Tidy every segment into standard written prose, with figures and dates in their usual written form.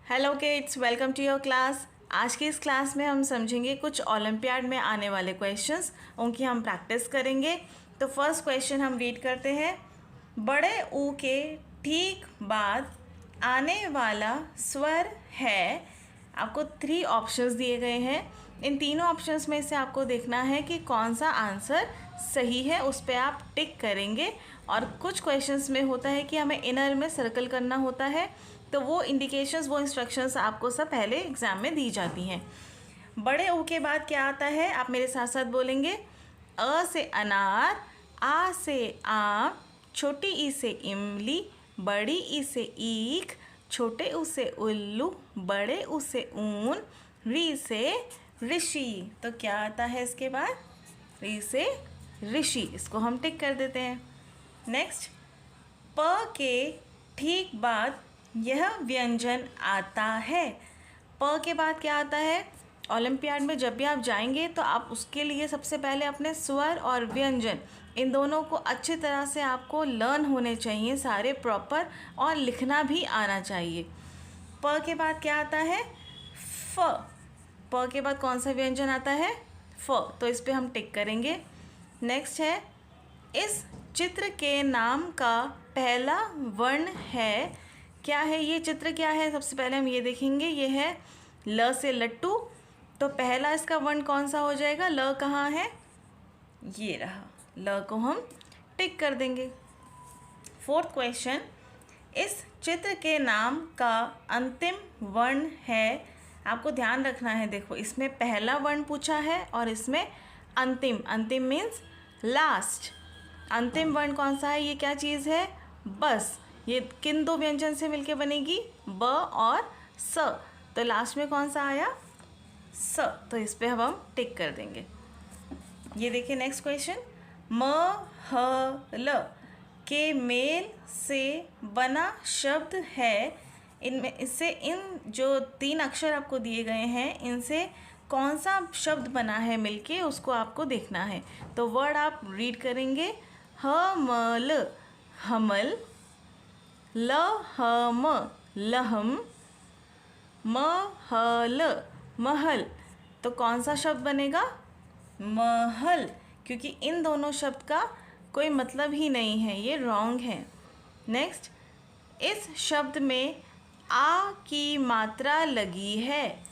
Hello kids, welcome to your class. आज की इस क्लास में हम समझेंगे कुछ ओलंपियाड में आने वाले क्वेश्चंस, उनकी हम प्रैक्टिस करेंगे। तो फर्स्ट क्वेश्चन हम रीड करते हैं। बड़े ऊ के ठीक बाद आने वाला स्वर है। आपको 3 ऑप्शंस दिए गए हैं। इन तीनों ऑप्शंस में से आपको देखना है कि कौन सा आंसर सही है, उस पर आप टिक करेंगे। और कुछ क्वेश्चंस में होता है कि हमें इनर में सर्कल करना होता है, तो वो इंडिकेशंस, वो इंस्ट्रक्शंस आपको सब पहले एग्ज़ाम में दी जाती हैं। बड़े ऊ के बाद क्या आता है, आप मेरे साथ साथ बोलेंगे। अ से अनार, आ से आम, छोटी ई से इमली, बड़ी ई से ईख, छोटे ऊ से उल्लू, बड़े ऊ से ऊन, री से ऋषि। तो क्या आता है इसके बाद, री से ऋषि। इसको हम टिक कर देते हैं। नेक्स्ट, प के ठीक बाद यह व्यंजन आता है। प के बाद क्या आता है, ओलंपियाड में जब भी आप जाएंगे तो आप उसके लिए सबसे पहले अपने स्वर और व्यंजन, इन दोनों को अच्छी तरह से आपको लर्न होने चाहिए, सारे प्रॉपर, और लिखना भी आना चाहिए। प के बाद क्या आता है, फ। प के बाद कौन सा व्यंजन आता है, फ। तो इस पर हम टिक करेंगे। नेक्स्ट है, इस चित्र के नाम का पहला वर्ण है। क्या है ये चित्र, क्या है, सबसे पहले हम ये देखेंगे। ये है ल से लट्टू, तो पहला इसका वर्ण कौन सा हो जाएगा, ल कहाँ है, ये रहा। ल को हम टिक कर देंगे। फोर्थ क्वेश्चन, इस चित्र के नाम का अंतिम वर्ण है। आपको ध्यान रखना है, देखो इसमें पहला वर्ण पूछा है और इसमें अंतिम। अंतिम मीन्स लास्ट। अंतिम वर्ण कौन सा है, ये क्या चीज़ है, बस। ये किन दो व्यंजन से मिलके बनेगी, ब और स। तो लास्ट में कौन सा आया, स। तो इस पे अब हम टिक कर देंगे। ये देखिए नेक्स्ट क्वेश्चन, म ह ल के मेल से बना शब्द है। इनमें इससे इन जो 3 अक्षर आपको दिए गए हैं, इनसे कौन सा शब्द बना है मिलके, उसको आपको देखना है। तो वर्ड आप रीड करेंगे, हमल हमल, लहम लहम, महल महल। तो कौन सा शब्द बनेगा, महल, क्योंकि इन दोनों शब्द का कोई मतलब ही नहीं है, ये रॉन्ग है। नेक्स्ट, इस शब्द में आ की मात्रा लगी है।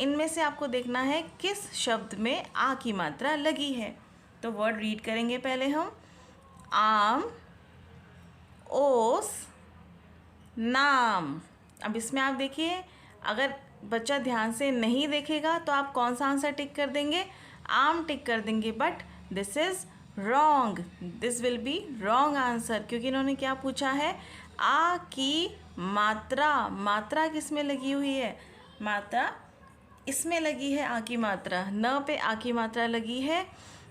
इनमें से आपको देखना है किस शब्द में आ की मात्रा लगी है। तो वर्ड रीड करेंगे पहले हम, आम, ओस, नाम। अब इसमें आप देखिए, अगर बच्चा ध्यान से नहीं देखेगा तो आप कौन सा आंसर टिक कर देंगे, आम टिक कर देंगे। But this is wrong, this will be wrong answer, क्योंकि इन्होंने क्या पूछा है, आ की मात्रा। मात्रा किस में लगी हुई है, मात्रा इसमें लगी है, आ की मात्रा, न पे आ की मात्रा लगी है।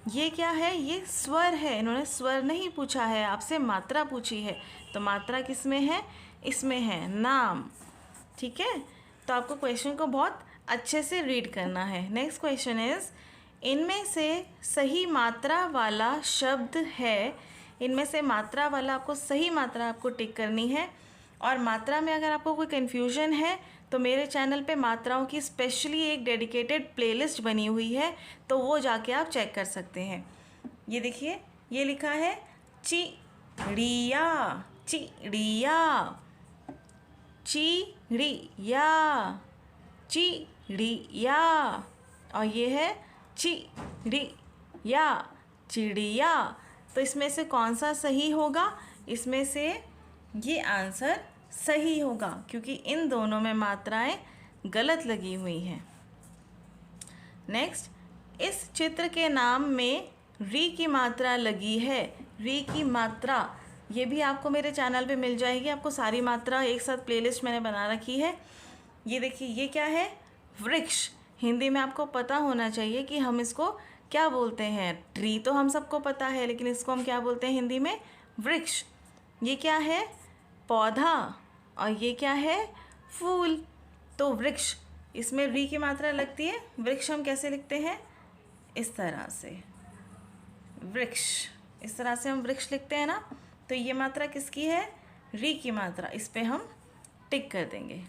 ये क्या है, ये स्वर है। इन्होंने स्वर नहीं पूछा है आपसे, मात्रा पूछी है। तो मात्रा किस में है, इसमें है, नाम। ठीक है, तो आपको क्वेश्चन को बहुत अच्छे से रीड करना है। नेक्स्ट क्वेश्चन इज, इनमें से सही मात्रा वाला शब्द है। इनमें से मात्रा वाला, आपको सही मात्रा आपको टिक करनी है। और मात्रा में अगर आपको कोई कन्फ्यूजन है तो मेरे चैनल पे मात्राओं की स्पेशली एक डेडिकेटेड प्लेलिस्ट बनी हुई है, तो वो जाके आप चेक कर सकते हैं। ये देखिए, ये लिखा है चिड़िया, चिड़िया, चिड़िया, चिड़िया। और ये है चिड़िया, चिड़िया। तो इसमें से कौन सा सही होगा, इसमें से ये आंसर सही होगा, क्योंकि इन दोनों में मात्राएं गलत लगी हुई हैं। नेक्स्ट, इस चित्र के नाम में री की मात्रा लगी है। री की मात्रा, ये भी आपको मेरे चैनल पे मिल जाएगी। आपको सारी मात्रा एक साथ प्लेलिस्ट मैंने बना रखी है। ये देखिए, ये क्या है, वृक्ष। हिंदी में आपको पता होना चाहिए कि हम इसको क्या बोलते हैं। ट्री तो हम सबको पता है, लेकिन इसको हम क्या बोलते हैं हिंदी में, वृक्ष। ये क्या है, पौधा। और ये क्या है, फूल। तो वृक्ष, इसमें री की मात्रा लगती है। वृक्ष हम कैसे लिखते हैं, इस तरह से, वृक्ष, इस तरह से हम वृक्ष लिखते हैं ना। तो ये मात्रा किसकी है, री की मात्रा। इस पे हम टिक कर देंगे।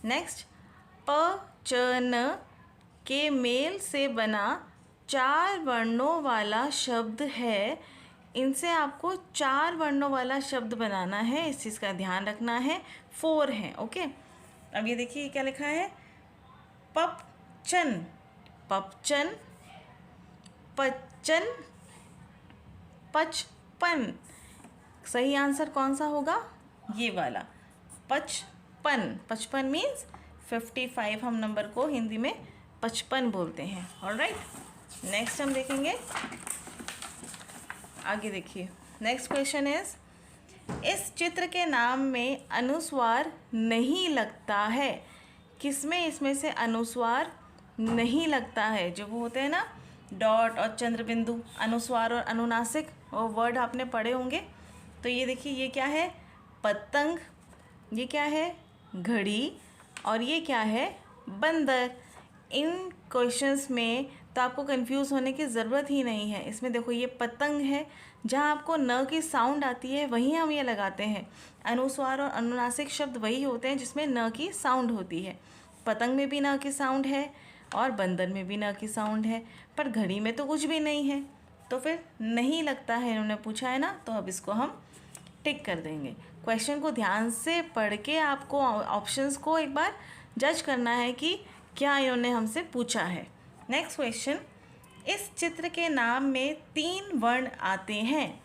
नेक्स्ट, प च न के मेल से बना 4 वर्णों वाला शब्द है। इनसे आपको 4 वर्णों वाला शब्द बनाना है, इस चीज़ का ध्यान रखना है। 4 है, ओके। अब ये देखिए क्या लिखा है, पपचन, पपचन, पचन, पचपन। सही आंसर कौन सा होगा, ये वाला, पचपन। पचपन मीन्स 55, हम नंबर को हिंदी में 55 बोलते हैं। ऑलराइट, नेक्स्ट हम देखेंगे, आगे देखिए। नेक्स्ट क्वेश्चन इज, इस चित्र के नाम में अनुस्वार नहीं लगता है। किसमें इसमें से अनुस्वार नहीं लगता है? जो वो होते हैं ना डॉट और चंद्र बिंदु, अनुस्वार और अनुनासिक, वो वर्ड आपने पढ़े होंगे। तो ये देखिए, ये क्या है, पतंग, ये क्या है, घड़ी, और ये क्या है, बंदर। इन क्वेश्चंस में तो आपको कंफ्यूज होने की ज़रूरत ही नहीं है। इसमें देखो ये पतंग है, जहाँ आपको न की साउंड आती है वहीं हम ये लगाते हैं। अनुस्वार और अनुनासिक शब्द वही होते हैं जिसमें न की साउंड होती है। पतंग में भी न की साउंड है और बंदर में भी न की साउंड है, पर घड़ी में तो कुछ भी नहीं है। तो फिर नहीं लगता है, इन्होंने पूछा है ना, तो अब इसको हम टिक कर देंगे। क्वेश्चन को ध्यान से पढ़ के आपको ऑप्शंस को एक बार जज करना है कि क्या इन्होंने हमसे पूछा है। नेक्स्ट क्वेश्चन, इस चित्र के नाम में 3 वर्ण आते हैं।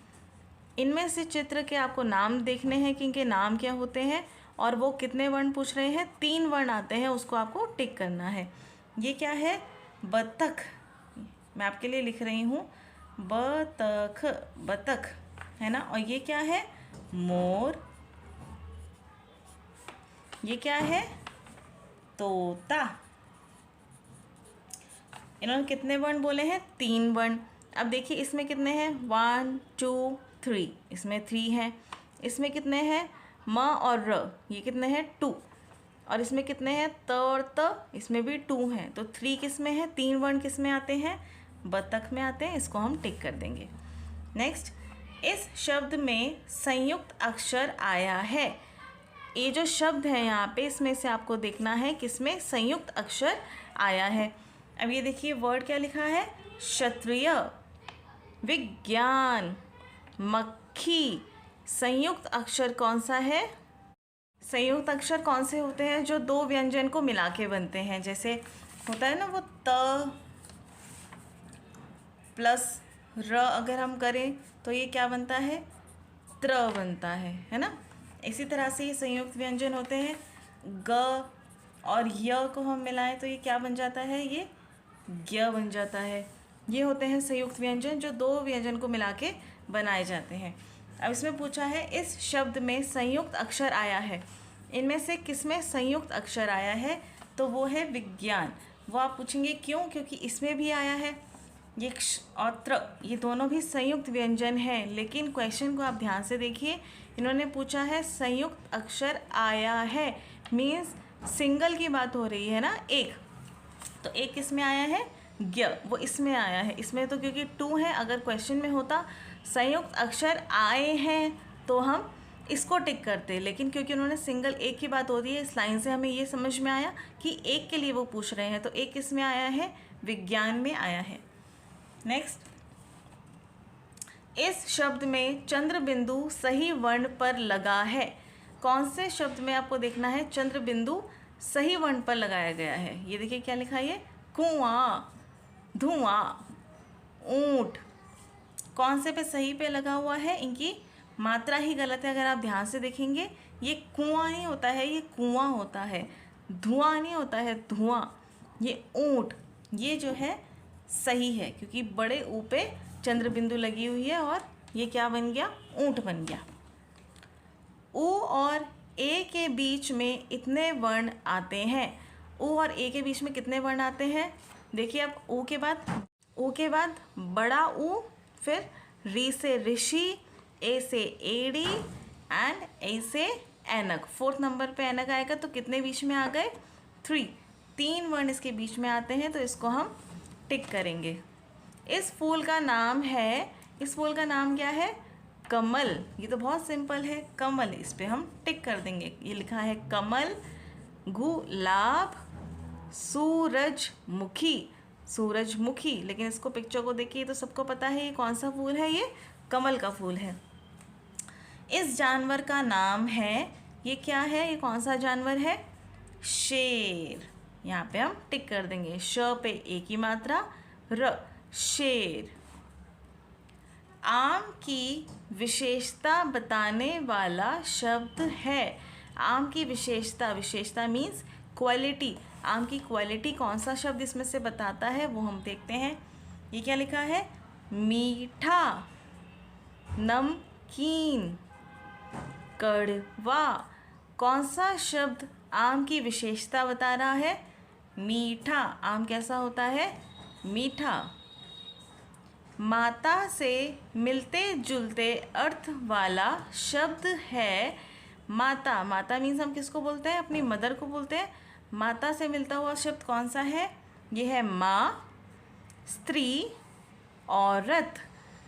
इनमें से चित्र के आपको नाम देखने हैं कि इनके नाम क्या होते हैं और वो कितने वर्ण पूछ रहे हैं। 3 वर्ण आते हैं, उसको आपको टिक करना है। ये क्या है, बतख, मैं आपके लिए लिख रही हूँ, बतख, बतख है ना। और ये क्या है, मोर, ये क्या है, तोता। इन्होंने कितने वर्ण बोले हैं, 3 वर्ण। अब देखिए इसमें कितने हैं, 1 2 3, इसमें 3 हैं। इसमें कितने हैं, म और र, ये कितने हैं, 2। और इसमें कितने हैं, त और त, इसमें भी 2 हैं। तो 3 किस में है, 3 वर्ण किस में आते हैं, बतख में आते हैं। इसको हम टिक कर देंगे। नेक्स्ट, इस शब्द में संयुक्त अक्षर आया है। ये जो शब्द है यहाँ पे, इसमें से आपको देखना है किसमें संयुक्त अक्षर आया है। अब ये देखिए वर्ड क्या लिखा है, क्षत्रिय, विज्ञान, मक्खी। संयुक्त अक्षर कौन सा है, संयुक्त अक्षर कौन से होते हैं, जो 2 व्यंजन को मिला के बनते हैं। जैसे होता है ना वो त प्लस र, अगर हम करें तो ये क्या बनता है, त्र बनता है ना। इसी तरह से ये संयुक्त व्यंजन होते हैं। ग और य को हम मिलाएं तो ये क्या बन जाता है, ये ज्ञ बन जाता है। ये होते हैं संयुक्त व्यंजन, जो 2 व्यंजन को मिला के बनाए जाते हैं। अब इसमें पूछा है, इस शब्द में संयुक्त अक्षर आया है। इनमें से किसमें संयुक्त अक्षर आया है, तो वो है विज्ञान। वो आप पूछेंगे क्यों, क्योंकि इसमें भी आया है। ये क्ष और त्र, ये दोनों भी संयुक्त व्यंजन हैं। लेकिन क्वेश्चन को आप ध्यान से देखिए, इन्होंने पूछा है संयुक्त अक्षर आया है, मीन्स सिंगल की बात हो रही है ना, एक। तो एक किस में आया है, ज्ञ, वो इसमें आया है। इसमें तो क्योंकि 2 है, अगर क्वेश्चन में होता संयुक्त अक्षर आए हैं तो हम इसको टिक करते, लेकिन क्योंकि उन्होंने सिंगल एक की बात हो रही है, इस लाइन से हमें ये समझ में आया कि एक के लिए वो पूछ रहे हैं। तो एक किस में आया है, विज्ञान में आया है। नेक्स्ट, इस शब्द में चंद्र बिंदु सही वर्ण पर लगा है। कौन से शब्द में आपको देखना है चंद्र बिंदु सही वर्ण पर लगाया गया है। ये देखिए क्या लिखा है, कुआं, धुआं, ऊंट। कौन से पे सही पे लगा हुआ है, इनकी मात्रा ही गलत है। अगर आप ध्यान से देखेंगे, ये कुआं नहीं होता है, ये कुआं होता है। धुआं नहीं होता है, धुआं। ये ऊंट, ये जो है सही है, क्योंकि बड़े ऊ पे चंद्र बिंदु लगी हुई है और ये क्या बन गया, ऊंट बन गया। ऊ और ए के बीच में इतने वर्ण आते हैं। ऊ और ए के बीच में कितने वर्ण आते हैं, देखिए अब ऊ के बाद बड़ा ऊ, फिर री से ऋषि, ए से एड़ी एंड ए से ऐनक। 4th नंबर पे ऐनक आएगा, तो कितने बीच में आ गए, 3 वर्ण इसके बीच में आते हैं। तो इसको हम टिक करेंगे। इस फूल का नाम है, इस फूल का नाम क्या है, कमल। ये तो बहुत सिंपल है, कमल। इस पे हम टिक कर देंगे। ये लिखा है कमल, गुलाब, सूरजमुखी, सूरजमुखी। लेकिन इसको पिक्चर को देखिए तो सबको पता है ये कौन सा फूल है, ये कमल का फूल है। इस जानवर का नाम है, ये क्या है, ये कौन सा जानवर है, शेर। यहाँ पे हम टिक कर देंगे, श पे एक ही मात्रा, र, शेर। आम की विशेषता बताने वाला शब्द है। आम की विशेषता, विशेषता मीन्स क्वालिटी। आम की क्वालिटी कौन सा शब्द इसमें से बताता है वो हम देखते हैं। ये क्या लिखा है, मीठा, नमकीन, कड़वा। कौन सा शब्द आम की विशेषता बता रहा है, मीठा। आम कैसा होता है, मीठा। माता से मिलते जुलते अर्थ वाला शब्द है माता। माता मीन्स हम किसको बोलते हैं, अपनी मदर को बोलते हैं। माता से मिलता हुआ शब्द कौन सा है, ये है माँ, स्त्री, औरत।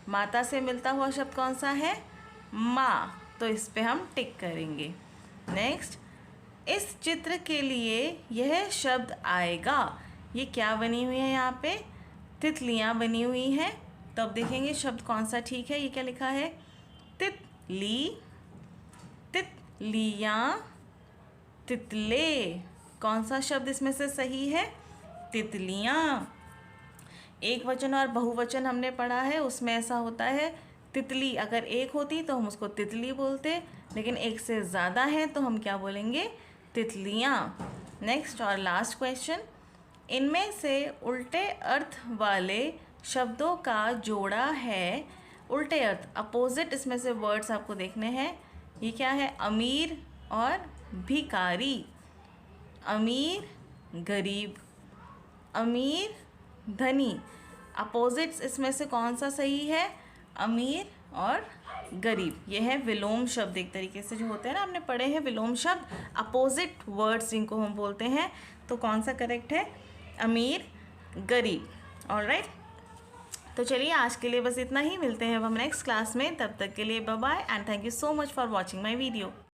माता से मिलता हुआ शब्द कौन सा है, माँ। तो इस पे हम टिक करेंगे। नेक्स्ट, इस चित्र के लिए यह शब्द आएगा। ये क्या बनी हुई है, यहाँ पे तितलियाँ बनी हुई हैं। तो अब देखेंगे शब्द कौन सा ठीक है। ये क्या लिखा है, तितली, तितलियाँ, तितले। कौन सा शब्द इसमें से सही है, तितलियाँ। एक वचन और बहुवचन हमने पढ़ा है, उसमें ऐसा होता है तितली अगर एक होती तो हम उसको तितली बोलते, लेकिन एक से ज़्यादा है तो हम क्या बोलेंगे, तितलियाँ। नेक्स्ट और लास्ट क्वेश्चन, इनमें से उल्टे अर्थ वाले शब्दों का जोड़ा है। उल्टे अर्थ, अपोजिट इसमें से वर्ड्स आपको देखने हैं। ये क्या है, अमीर और भिखारी, अमीर, गरीब, अमीर, धनी। अपोजिट्स इसमें से कौन सा सही है, अमीर और गरीब। ये है विलोम शब्द, एक तरीके से जो होते हैं ना, आपने पढ़े हैं विलोम शब्द, अपोजिट वर्ड्स जिनको हम बोलते हैं। तो कौन सा करेक्ट है, अमीर, गरीब। ऑलराइट, तो चलिए आज के लिए बस इतना ही। मिलते हैं अब हम नेक्स्ट क्लास में, तब तक के लिए bye bye and thank you so much for watching my video.